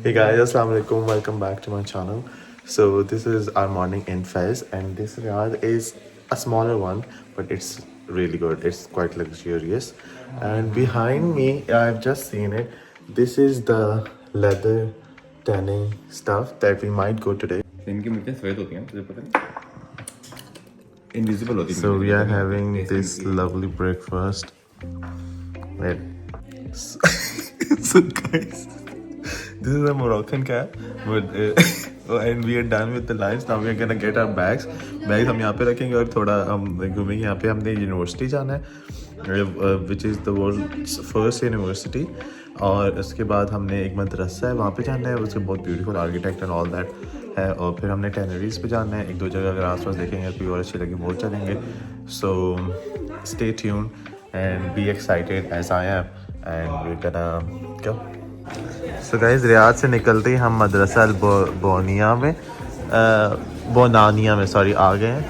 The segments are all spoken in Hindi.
Hey guys, assalamu alaikum. Welcome back to my channel. So this is our morning in Fez, and this Riyadh is a smaller one, but it's really good. It's quite luxurious. And behind me, I've just seen it. This is the leather tanning stuff that we might go today. इनकी मिर्चें सफेद होती हैं तुझे पता नहीं इनविजिबल होती हैं So we are having this lovely breakfast. Wait. So guys, this is a Moroccan cab, but and we are done with the lunch. Now we are gonna get our bags. Bags हम यहाँ पे रखेंगे और थोड़ा हम घूमेंगे. यहाँ पे हमने यूनिवर्सिटी जाना है, which is the world's first university. और उसके बाद हमने एक मदरसा है वहाँ पे जाना है, उसके बहुत beautiful architect and all that है. और फिर हमने टेनरीज पे जाना है. एक दो जगह अगर आसपास देखेंगे कोई और अच्छी लगी बहुत चलेंगे. So stay tune and be excited as I am and we gonna go. So guys, Riyadh से निकलते ही हम मदरसा बोनिया में बोनानिया में आ गए हैं.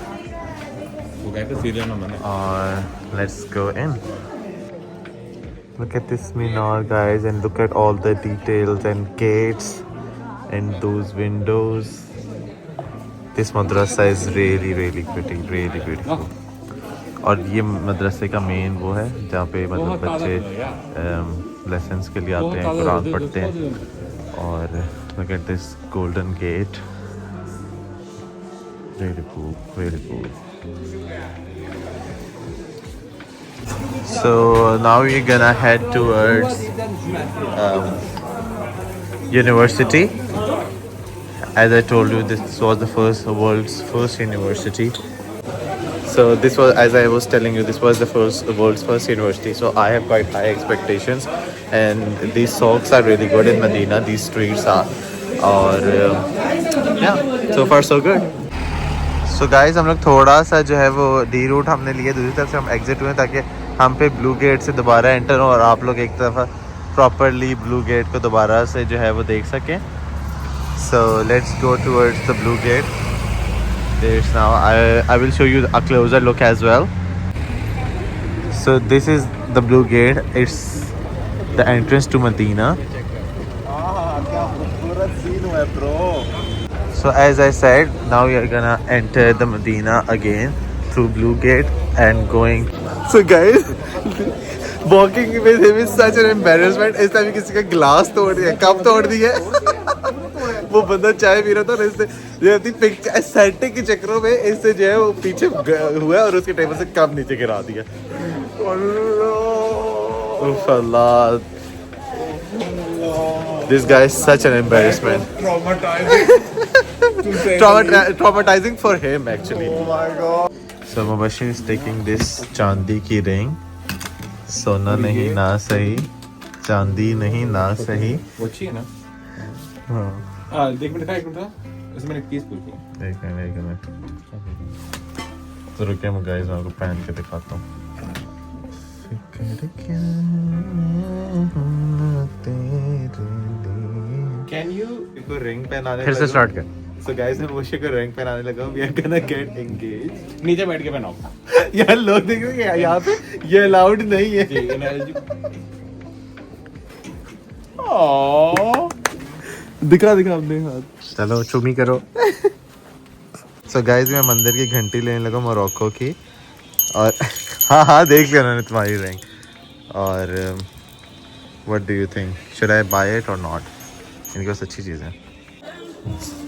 वो कहते हैं सीरिया में मैंने और let's go in. Look at this minar, guys, and look at all the details and gates and those windows. This madrasa is really pretty, really beautiful. और ये मदरसे का मेन वो है जहाँ पे मतलब बच्चे लेसन्स के लिए आते हैं, कुरान पढ़ते हैं. और look at this golden gate. Really cool, really cool. So now we're gonna head towards university. As I told you, this was the world's first university. So this was, as I was telling you, this was the world's first university. So I have quite high expectations, and these socks are really good in Medina. These streets are, और yeah, so far so good. So guys, हम लोग थोड़ा सा जो है वो डी रूट हमने लिए, दूसरी तरफ से हम एग्जिट हुए ताकि हम पे ब्लू गेट से दोबारा एंटर हो और आप लोग एक तरफ प्रॉपरली ब्लू गेट को दोबारा से जो है वो देख सकें. So let's go towards the blue gate. There's now I will show you a closer look as well. So this is the blue gate. It's the entrance to Medina. So as I said, now we are gonna enter the Medina again through blue gate and going. So guys, walking with him is such an embarrassment. इस टाइम किसी का ग्लास तोड़ दिया, कप तोड़ दिया. वो बंदा चाय पी रहा था और इससे जो अपनी पिक्चर एस्थेटिक के चक्करों में इससे जो है वो पीछे हुआ और उसके टेबल से कप नीचे गिरा दिया. अल्लाह, this guy is such an embarrassment. Traumatizing for him actually. Oh my god. So Mubashir is taking this चांदी की रिंग. सोना नहीं ना सही, चांदी नहीं ना सही. वो अच्छी है ना. हाँ, एक मिनट इसमें एक चीज पूछनी. एक मिनट तो रुकिए, मैं गाइस आपको पहन के दिखाता हूँ. कैन यू इसको रिंग पहनाने फिर से स्टार्ट कर. So guys, मैं मुझे को रिंग पहनाने लगा. We are gonna get engaged. नीचे बैठ के पहनाओ. यार लोग देखेंगे यहाँ पे ये अलाउड नहीं है. दिखा अपने हाथ. चलो चुमी करो. So guys, मैं मंदिर की घंटी लेने लगा मोरक्को की. और हाँ देख लिया उन्होंने तुम्हारी रिंग. और what do you think? Should I buy it or not? इनके पास अच्छी चीज़ है.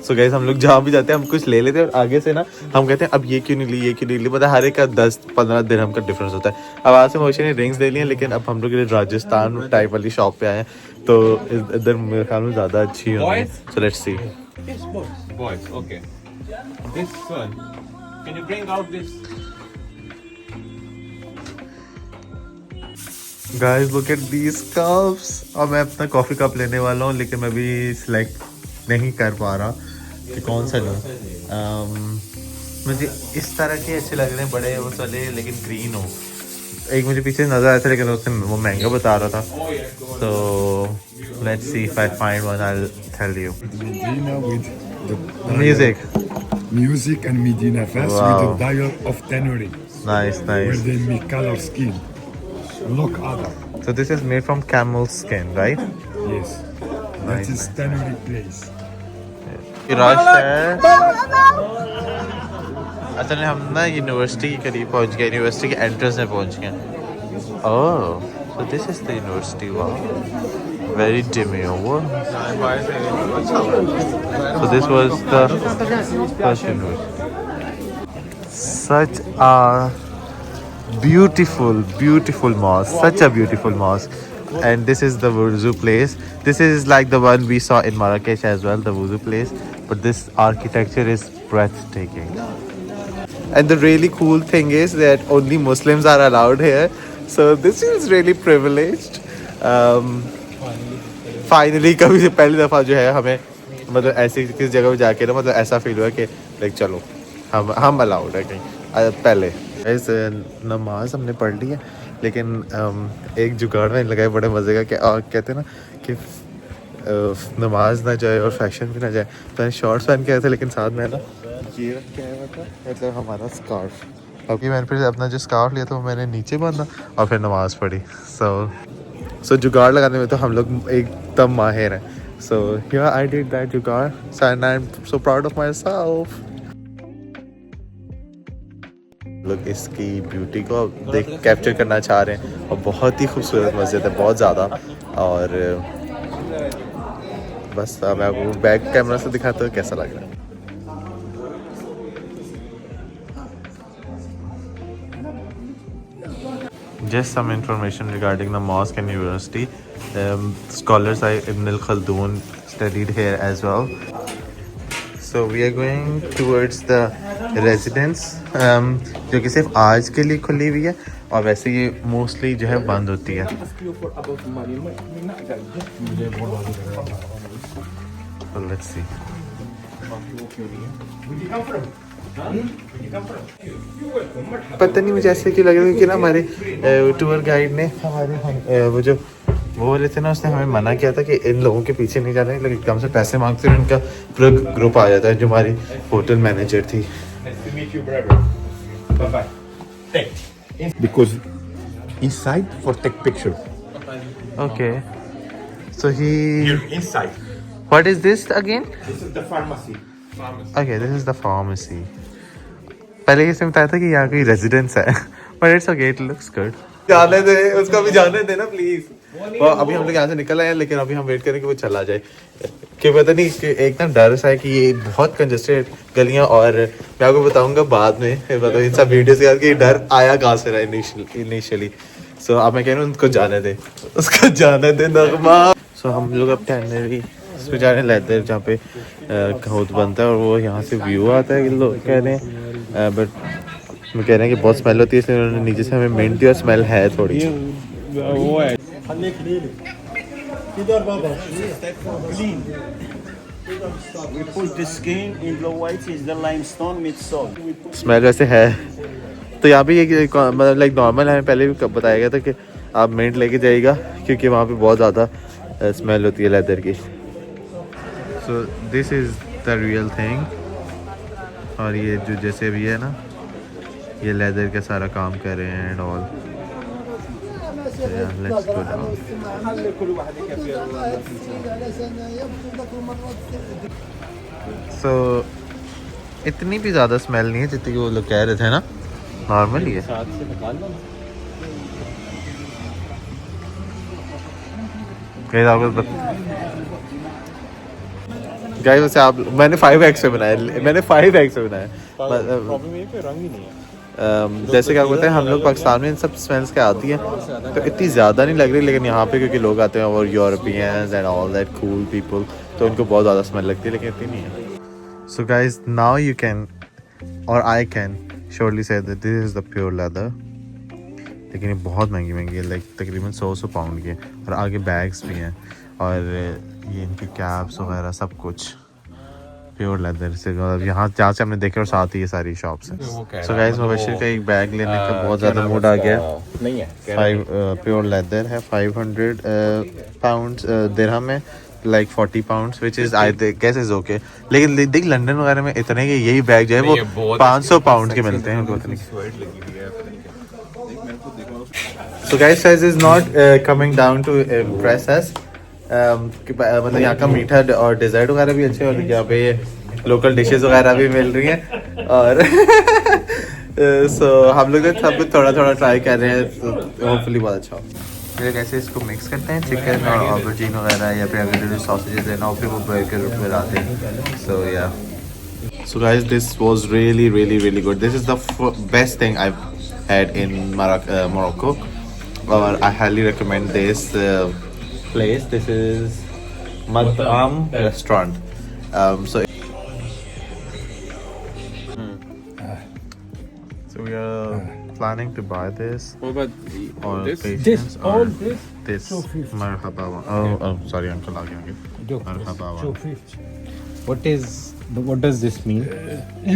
So guys, हम लोग जहाँ भी जाते हैं हम कुछ ले लेते हैं और आगे से ना हम कहते हैं अब ये क्यों नहीं ली. मतलब हर एक का 10-15 दिरहम का डिफरेंस होता है. अब आज से मोशी ने रिंग्स ले ली हैं, लेकिन अब हम लोग राजस्थान टाइप वाली शॉप पे आए हैं तो इधर मेरे ख्याल में ज़्यादा अच्छी होगी. So let's see. Yes, boys. Okay. This one. Can you bring out this? Guys, look at these cups. अब मैं अपना कॉफ़ी कप लेने वाला हूँ, लेकिन मैं भी सिलेक्ट नहीं कर पा रहा कि कौन सा लूँ. मुझे इस तरह के अच्छे लग रहे हैं, बड़े वो चले लेकिन ग्रीन हो. एक मुझे पीछे नज़र आया था लेकिन उसने वो महंगा बता रहा था. So let's see if I find one. I'll tell you. Medina with the Music and Medina Fest with the dial of tannery. Nice. Where they make color skin. Look other. So this is made from camel skin, right? Yes. That is tannery place. Rush है। असल में हम ना यूनिवर्सिटी के करीब पहुंच गए, यूनिवर्सिटी के एंट्रेंस में पहुंच गए। ओह, so this is the university. Wow, very demure. So this was the first university. Such a beautiful mosque, such a beautiful mosque. And this is the wuzu place. This is like the one we saw in Marrakesh as well, the wuzu place, but this architecture is breathtaking. And the really cool thing is that only Muslims are allowed here, so this is really privileged. Finally कभी पहली दफ़ा जो है हमें मतलब ऐसी किसी जगह पे जाके ना मतलब ऐसा फील हुआ कि लाइक चलो हम अलाउड है कहीं पहले। ऐसे नमाज हमने पढ़ ली है, लेकिन एक जुगाड़ में लगाए बड़े मज़े का कि कहते हैं ना कि नमाज ना जाए और फैशन भी ना जाए, तो शॉर्ट्स पहन के आए थे, लेकिन साथ में ना ये रख के आया था मतलब हमारा स्कार्फ। क्योंकि मैंने फिर अपना जो स्कार्फ लिया था वो मैंने नीचे बांधा और फिर नमाज़ पढ़ी। सो जुगाड़ लगाने में तो हम लोग एकदम माहिर हैं। So here I did that jugaad, so I am so proud of myself. लोग इसकी ब्यूटी को देख कैप्चर करना चाह रहे हैं, और बहुत ही खूबसूरत मस्जिद है, बहुत ज़्यादा। और बस मैं आपको बैक कैमरा से दिखाता हूँ कैसा लग रहा है। Just some information regarding the mosque and university. Scholars like Ibn al-Khaldun studied here as well. So we are going towards the residence, जो कि सिर्फ आज के लिए खुली हुई है, और वैसे ये मोस्टली जो है बंद होती है। So let's see. पता नहीं मुझे ऐसे क्यों लग रहा है कि ना हमारे टूर गाइड ने हमारे वो जो वो बोले थे ना, उसने हमें मना किया था कि इन लोगों के पीछे नहीं जाना है, लेकिन एकदम से पैसे मांगते हैं, उनका पूरा ग्रुप आ जाता है। जो हमारी होटल मैनेजर थी, Because inside for take picture. okay, so he Here inside. what is this again? This is the pharmacy. Okay, this is the pharmacy. पहले ये बताया था कि यहाँ कोई रेजिडेंस है, but it's okay, it looks good. जाने दे उसको भी, जाने दे ना प्लीज। अभी हम लोग यहाँ से निकल आए हैं, लेकिन अभी हम वेट करें कि वो चला जाए, कि पता नहीं कि एकदम डर सा है कि ये बहुत कंजस्टेड गलियाँ, और मैं आपको बताऊंगा बाद में, मतलब इन सब वीडियो के बाद कि डर आया कहाँ से रहा इनिशियली। सो अब मैं कह रहा हूँ उनको जाने दे, उसको जाने दे नगमा। सो हम लोग अब टैनरी पे जा रहे हैं, लेदर जहाँ पे खौत बनता है, और वो यहाँ से व्यू आता है, लोग कह रहे हैं, बट मैं कह रहे हैं कि बहुत स्मेल होती है, इसलिए उन्होंने नीचे से हमें मिंट दी, और स्मेल है थोड़ी। स्मेल वैसे है, तो यहाँ पे ये मतलब लाइक नॉर्मल है, पहले भी बताया गया था कि आप मिंट लेके जाइएगा, क्योंकि वहाँ पे बहुत ज़्यादा स्मेल होती है लेदर की। So this is the real thing, और ये जो जैसे अभी है ना, ये लेदर का सारा काम कर रहे हैं and all. Let's go down. So इतनी भी ज़्यादा स्मेल नहीं है जितनी कि वो लोग कह रहे थे ना, नॉर्मल ही है। गाइस वैसे आप मैंने 5x में बनाया, मैंने 5x में बनाया। प्रॉब्लम ये कि रंग ही नहीं है। जैसे क्या बोलते हैं, हम लोग पाकिस्तान में इन सब स्मेल्स के आती हैं, तो इतनी ज़्यादा नहीं लग रही, लेकिन यहाँ पे क्योंकि लोग आते हैं और Europeans and all that cool people, तो उनको बहुत ज़्यादा स्मेल लगती है, लेकिन इतनी नहीं है। So guys now you can और I can surely say that this is the pure leather, लेकिन ये बहुत महंगी है, लाइक तकरीबन 100 पाउंड की है, और आगे बैग्स भी हैं, और ये इनकी कैप्स वगैरह सब कुछ प्योर लेदर से, यहाँ जहाँ से हमने देखे, और साथ ही ये सारी शॉप्स हैं। सो गाइस मुबशिर का एक बैग लेने का बहुत ज़्यादा मूड आ गया। नहीं है, प्योर लेदर है, 500 पाउंड दिरहम है, like 40 pounds, which is I guess is okay. लेकिन देख लंदन वगैरह में इतने के यही बैग जो है वो 500 पाउंड के मिलते हैं। So guys size is not coming down to impress us, मतलब यहाँ का मीठा और डेजर्ट वगैरह भी अच्छे, और यहाँ पे लोकल डिशेस वगैरह भी मिल रही हैं, और सो हम लोग सब कुछ थोड़ा थोड़ा ट्राई कर रहे हैं, तो होपफुली बहुत अच्छा हो। फिर कैसे इसको मिक्स करते हैं, चिकन और ऑबरजीन वगैरह, या फिर अगर जो सॉसेजेस हैं ना, फिर वो बर्गर में डालते हैं। सो या So guys, this was really good. This is the best thing I've had in Morocco. Or I highly recommend this place. This is Mad'am restaurant. So we are planning to buy this. What about Or this? patience, or all this, this 250. marhaba. Oh, sorry, uncle. Marhaba. 250. What does this mean?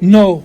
no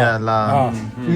yeah, la.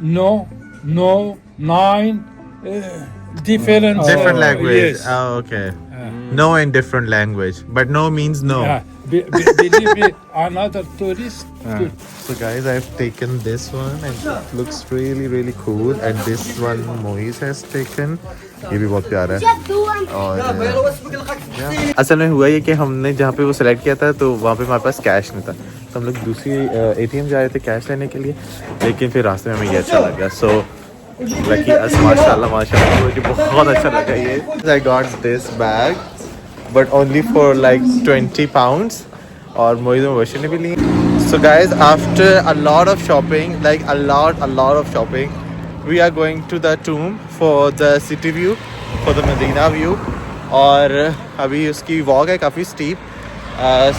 no no nine different Different language. yes. Oh, okay. No in different language, but no means no. Believe me, another tourist could So guys, I've taken this one and it looks really cool. And this one Moise has taken. ये भी बहुत प्यारा है। और असल में हुआ ये कि हमने जहाँ पे वो सिलेक्ट किया था, तो वहाँ पे हमारे पास कैश नहीं था, तो हम लोग दूसरी ATM जा रहे थे कैश लेने के लिए, लेकिन फिर रास्ते में हमें ये अच्छा लग गया। सो लकी अस, माशाल्लाह माशाल्लाह, मुझे बहुत अच्छा लगा ये। I got this bag but only for like 20 pounds, और मोइज़ और वर्षा ने भी ली। So guys, after a lot of shopping, like a lot of shopping, we are going to the tomb for the city view, for the Medina view, और अभी उसकी वॉक है काफ़ी स्टीप,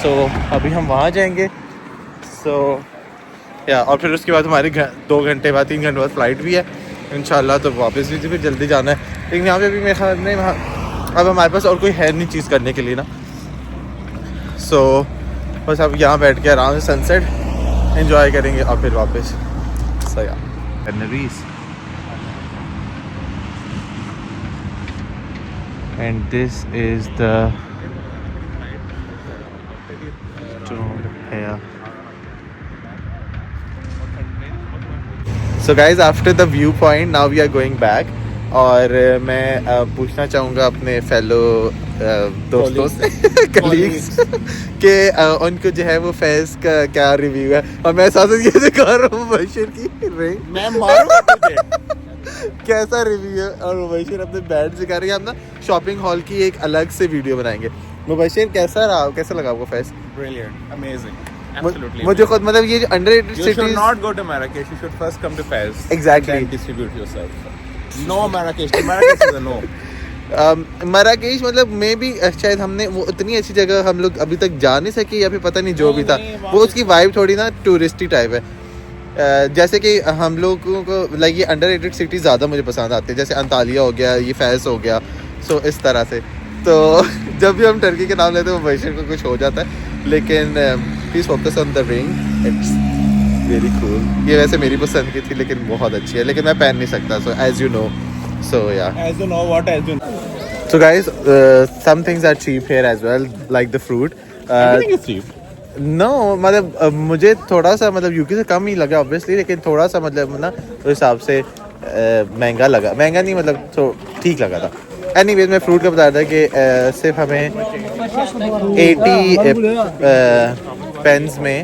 so अभी हम वहाँ जाएंगे। So या और फिर उसके बाद हमारे 2 घंटे बाद 3 घंटे बाद फ्लाइट भी है इंशाल्लाह, तो वापस भी फिर जल्दी जाना है। लेकिन यहाँ पे भी मेरे ख्याल में अब हमारे पास और कोई है नहीं चीज़ करने के लिए ना, सो बस अब यहाँ बैठ के आराम से सनसेट एंजॉय करेंगे और फिर वापस सया Tenerife. And this is the tomb here. So guys, after the viewpoint, now we are going back. और मैं पूछना चाहूँगा अपने फेलो दोस्तों से, कलीग्स के उनको जो है वो फैज़ का क्या रिव्यू है। और मैं साथ ये दिखा रहा हूँ मुबशिर की रिंग, मैं मारूंगा तुझे। कैसा रिव्यू है। और मुबशिर अपने बैट दिखा रही है। हम ना शॉपिंग हॉल की एक अलग से वीडियो बनाएंगे। मुबशिर कैसा रहा, कैसा लगा आपको फैज़? Brilliant, amazing, absolutely. मुझे खुद मतलब ये underrated You should cities. not go to Marrakesh. You should first come to Fez. Exactly. And then distribute yourself. No Marrakesh. Marrakesh is a no. Marrakesh मतलब मे भी शायद हमने वो इतनी अच्छी जगह हम लोग अभी तक जा नहीं सके, या फिर पता नहीं जो भी था वो उसकी वाइब थोड़ी ना टूरिस्टी टाइप है। जैसे कि हम लोगों को लाइक ये अंडररेटेड सिटी ज़्यादा मुझे पसंद आती है, जैसे अंतालिया हो गया, ये फैज़ हो गया, सो इस तरह से। तो जब भी हम टर्की के नाम लेते हैं वो बशर को कुछ हो जाता है, लेकिन please focus on the ring, it's very cool. ये वैसे मेरी पसंद की थी लेकिन बहुत अच्छी है, लेकिन मैं पहन नहीं सकता, so as you know. So yeah. As you know what, as you know. So guys, some things are cheap here as well, like the fruit. Everything is cheap. No, मतलब मुझे थोड़ा सा मतलब यूके से कम ही लगा obviously, लेकिन थोड़ा सा मतलब ना उस हिसाब से महंगा लगा। महंगा नहीं मतलब तो ठीक लगा था। Anyways, मैं फ्रूट का बता रहा था कि सिर्फ हमें 80 पेंस में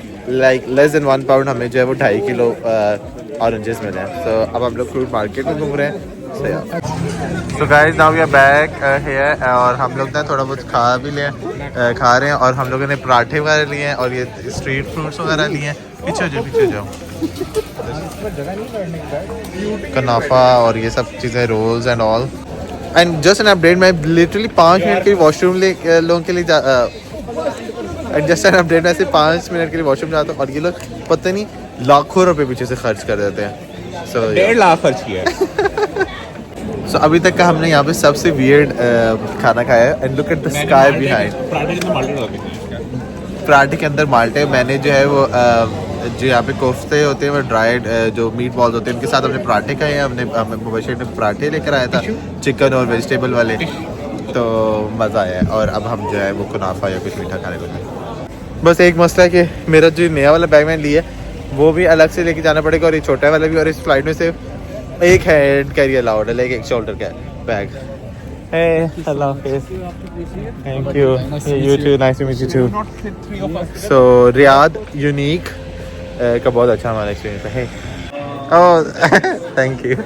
लाइक लेस देन 1 पाउंड हमें जो है वो 2.5 किलो ऑरेंजेस मिले हैं। तो अब हम लोग फ्रूट मार्केट में घूम रहे हैं। So guys, now we are back here, और हम लोग ना थोड़ा बहुत खा रहे हैं, और हम लोगों ने पराठे वगैरह लिए हैं और ये स्ट्रीट फ्रूट्स वगैरह लिए हैं। पीछे जाओ कनाफा और ये सब चीज़ें, rolls and all. And just an update, मैं लिटरली 5 मिनट के लिए वॉशरूम लोगों के लिए जस्ट एन अपडेट, मैं सिर्फ 5 मिनट के लिए वॉशरूम जाता हूँ और ये लोग पता नहीं लाखों रुपए पीछे से खर्च कर देते हैं। So, 1.5 लाख खर्च किया है। So, अभी तक का हमने यहाँ पे सबसे वियर्ड खाना खाया है। And look at the sky behind. पराठे के अंदर माल्टे, मैंने जो है वो जो यहाँ पे कोफ्ते होते हैं वो ड्राइड जो मीट बॉल्स होते हैं उनके साथ हमने पराठे खाए हैं। हमने मुबशिर ने पराठे लेकर आया था चिकन और वेजिटेबल वाले, तो मज़ा आया है। और अब हम जो है वो कुनाफा या कुछ मीठा खाने को। बस एक मसला है कि मेरा जो नया वाला बैग मैंने लिया है वो भी अलग से लेके जाना पड़ेगा, और ये छोटा वाला भी। और इस फ्लाइट में से एक हेड कैरी अलाउड है, लाइक एक shoulder bag. Hey, hello. Thank you. Hey, you too. Nice to meet you too. So Riyadh unique का बहुत अच्छा हमारा एक्सपीरियंस है. Hey. Oh, thank you.